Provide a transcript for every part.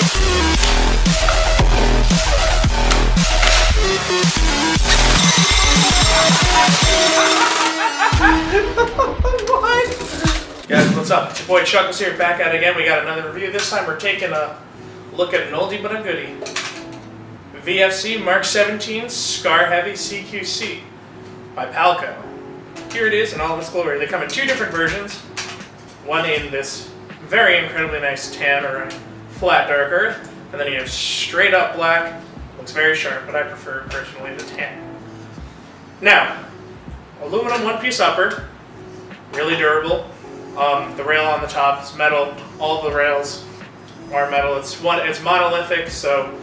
What? Guys, what's up? It's your boy Chuckles here, back at it again. We got another review. This time we're taking a look at an oldie but a goodie. VFC Mark 17 SCAR-H CQC by PALCO. Here it is in all of its glory. They come in two different versions. One in this very incredibly nice tan or a flat dark earth, and then you have straight up black. Looks very sharp, but I prefer personally the tan. Now, aluminum one-piece upper, really durable. The rail on the top is metal. All the rails are metal. It's monolithic, so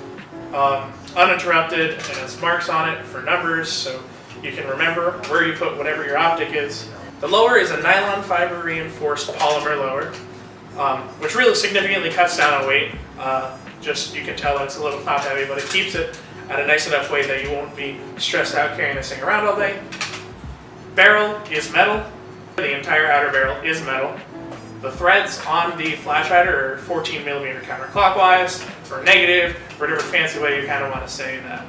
uninterrupted, and has marks on it for numbers, so you can remember where you put whatever your optic is. The lower is a nylon fiber reinforced polymer lower, which really significantly cuts down on weight. Just you can tell it's a little top heavy, but it keeps it at a nice enough weight that you won't be stressed out carrying this thing around all day. Barrel is metal. The entire outer barrel is metal. The threads on the flash hider are 14mm counterclockwise or negative, whatever fancy way you kind of want to say that.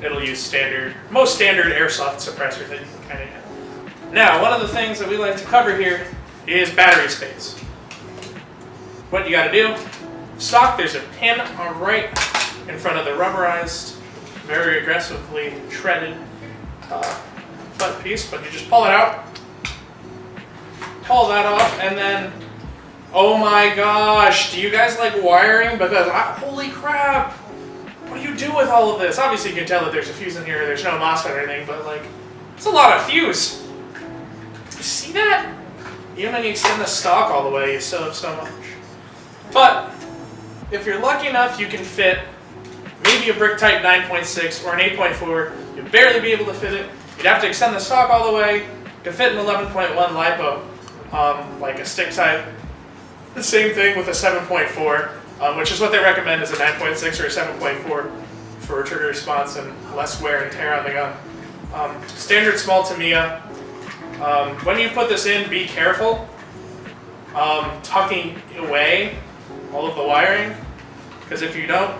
It'll use most standard airsoft suppressors that you can kind of get. Now, one of the things that we like to cover here is battery space. What you got to do, stock, there's a pin right in front of the rubberized, very aggressively shredded butt piece, but you just pull it out, pull that off, and then, oh my gosh, do you guys like wiring? Because, holy crap, what do you do with all of this? Obviously you can tell that there's a fuse in here, there's no MOSFET or anything, but like, it's a lot of fuse. You see that? Even when you extend the stock all the way, you still have so much. But, if you're lucky enough, you can fit maybe a brick type 9.6 or an 8.4. You'd barely be able to fit it. You'd have to extend the stock all the way to fit an 11.1 LiPo, like a stick type. The same thing with a 7.4, which is what they recommend is a 9.6 or a 7.4 for trigger response and less wear and tear on the gun. Standard small Tamiya. When you put this in, be careful tucking away all of the wiring, because if you don't,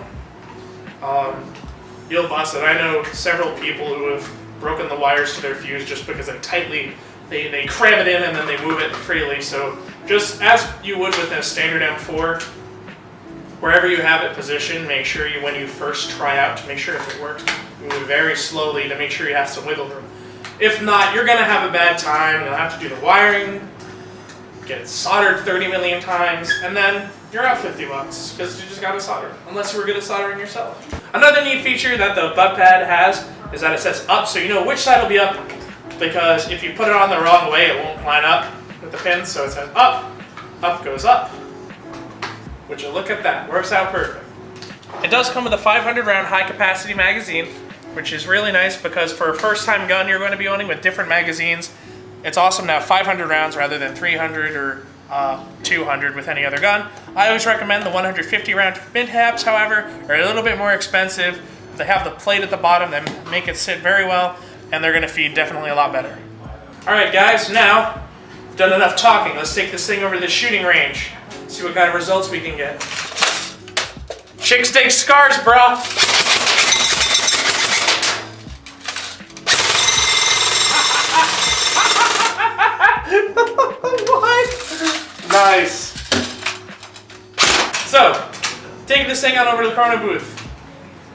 you'll bust it. I know several people who have broken the wires to their fuse just because they cram it in and then they move it freely. So just as you would with a standard M4, wherever you have it positioned, make sure when you first try out to make sure if it works, move it very slowly to make sure you have some wiggle room. If not, you're going to have a bad time. You'll have to do the wiring, get it soldered 30 million times, and then you're out $50 because you just got to solder, unless you were good at soldering yourself. Another neat feature that the butt pad has is that it says up, so you know which side will be up, because if you put it on the wrong way, it won't line up with the pins, so it says up, up goes up. Would you look at that? Works out perfect. It does come with a 500 round high capacity magazine, which is really nice because for a first time gun you're going to be owning with different magazines, it's awesome to have 500 rounds rather than 300 or 200 with any other gun. I always recommend the 150 round mid tabs, however, are a little bit more expensive. They have the plate at the bottom that make it sit very well, and they're going to feed definitely a lot better. Alright guys, now we've done enough talking. Let's take this thing over to the shooting range, see what kind of results we can get. Chicks dig scars, bro! What? Nice. So, taking this thing on over to the Chrono booth.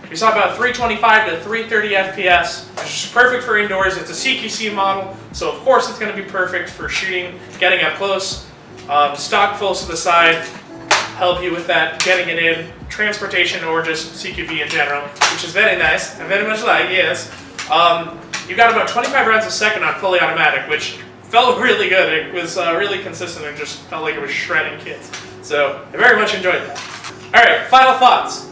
We saw about 325 to 330 FPS, which is perfect for indoors. It's a CQC model, so of course it's going to be perfect for shooting, getting up close. Stock fulls to the side help you with that, getting it in, transportation, or just CQB in general, which is very nice. I very much like, yes. You got about 25 rounds a second on fully automatic, which felt really good. It was really consistent and just felt like it was shredding kids. So I very much enjoyed that. Alright, final thoughts.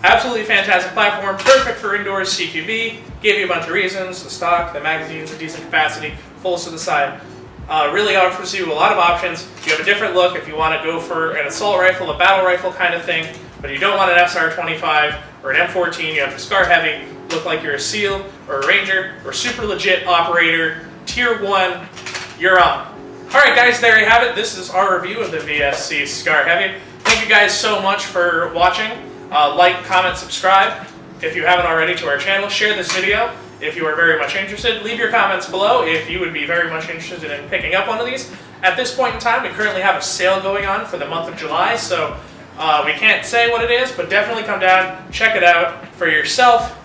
Absolutely fantastic platform, perfect for indoors CQB. Gave you a bunch of reasons, the stock, the magazines, a decent capacity, fulls to the side. Really offers you a lot of options. You have a different look if you want to go for an assault rifle, a battle rifle kind of thing, but you don't want an SR-25 or an M14, you have the SCAR-H, look like you're a SEAL or a Ranger or super legit operator, Tier 1, you're on. Alright guys, there you have it. This is our review of the VFC SCAR-H. Thank you guys so much for watching. Like, comment, subscribe if you haven't already to our channel. Share this video if you are very much interested. Leave your comments below if you would be very much interested in picking up one of these. At this point in time, we currently have a sale going on for the month of July, so we can't say what it is, but definitely come down, check it out for yourself.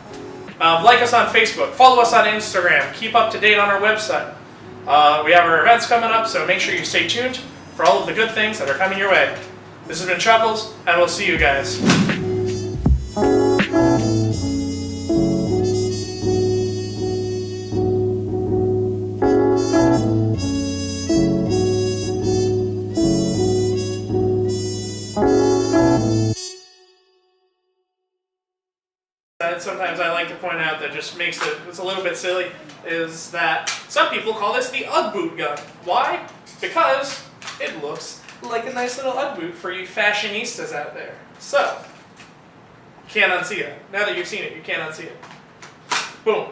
Like us on Facebook, follow us on Instagram, keep up to date on our website. We have our events coming up, so make sure you stay tuned for all of the good things that are coming your way. This has been Chuckles, and we'll see you guys. Sometimes I like to point out that just makes it's a little bit silly, is that some people call this the Ugg boot gun. Why? Because it looks like a nice little Ugg boot for you fashionistas out there. So, can't unsee it. Now that you've seen it, you can't unsee it. Boom.